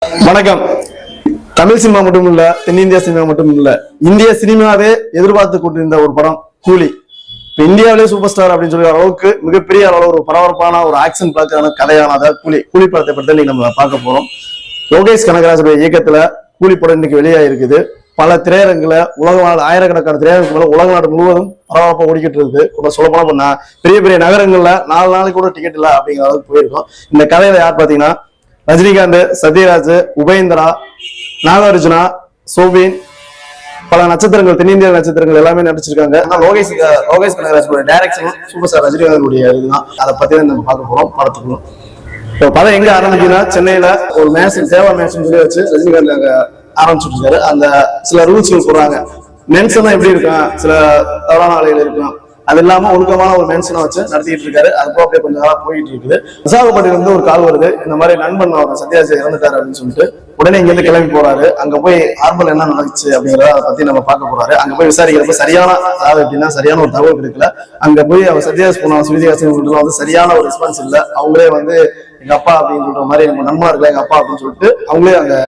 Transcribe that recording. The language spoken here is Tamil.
வணக்கம். தமிழ் சினிமா மட்டும் இல்ல, தென்னிந்திய சினிமா மட்டும் இல்ல, இந்திய சினிமாவே எதிர்பார்த்து கொண்டிருந்த ஒரு படம் கூலி. இப்ப இந்தியாவிலே சூப்பர் ஸ்டார் அப்படின்னு சொல்லி அளவுக்கு மிகப்பெரிய அளவு ஒரு பரபரப்பான ஒரு ஆக்ஷன் பார்க்கான கதையானதா கூலி. கூலி படத்தை பற்றி இன்னைக்கு நம்ம பார்க்க போறோம். லோகேஷ் கனகராஜுடைய இயக்கத்துல கூலி படம் இன்னைக்கு வெளியாயிருக்குது. பல திரையரங்குல உலக நாடு, ஆயிரக்கணக்கான திரையரங்குல உலக நாடு முழுவதும் பரபரப்பா ஓடிக்கிட்டு இருக்குது. இப்ப சொல்ல போனா பெரிய பெரிய நகரங்கள்ல 4 நாளைக்கு கூட டிக்கெட் இல்லை அப்படிங்கிற அளவுக்கு போயிருக்கோம். இந்த கதையில யார் பாத்தீங்கன்னா ரஜினிகாந்த், சத்யராஜ், உபேந்திரா, நாகார்ஜுனா, சோபின், பல நட்சத்திரங்கள், தென்னிந்திய நட்சத்திரங்கள் எல்லாமே நடிச்சிருக்காங்க. Lokesh Kanagaraj direction super star ரஜினிகாந்தோடைய இதுதான். அதை பத்தி தான் நம்ம பார்க்க போறோம் படத்துக்குள்ள. இப்போ படம் எங்க ஆரம்பிக்குன்னா, சென்னையில ஒரு மேன்ஷன், சேவா மேன்ஷன் சொல்லி வச்சு ரஜினிகாந்த் அங்க ஆரம்பிச்சுட்டு இருக்காரு. அந்த சில ரூல்ஸ்கள் சொல்றாங்க. மென்ஷன் எப்படி இருக்கும், சில தவறான ஆலைகள் இருக்கும், அது இல்லாம ஒழுக்கமான ஒரு மென்ஷனை வச்சு நடத்திட்டு இருக்காரு. அது அப்படியே கொஞ்சம் நாளா போயிட்டு இருக்குது. விசாகப்பட்டியில இருந்து ஒரு கால் வருது, இந்த மாதிரி நண்பன் அவர் சத்யராஜ் இறந்துட்டாரு அப்படின்னு சொல்லிட்டு. உடனே இங்க இருந்து கிளம்பி போறாரு. அங்க போய் ஆர்பல் என்ன நடந்துச்சு அப்படிங்கிறத அதை பத்தி நம்ம பார்க்க போறாரு. அங்க போய் விசாரிக்கிறப்ப சரியான, அதாவது எப்படின்னா சரியான ஒரு தகவல் கிடைக்கல. அங்க போய் அவர் சத்யராஜ் போன சுவிதிகாசன் வந்து சரியான ஒரு ரெஸ்பான்ஸ் இல்லை. அவங்களே வந்து எங்க அப்பா அப்படின்னு சொல்ற மாதிரி, எங்க நண்பா இருக்கல எங்க அப்பா அப்படின்னு சொல்லிட்டு அவங்களே அங்க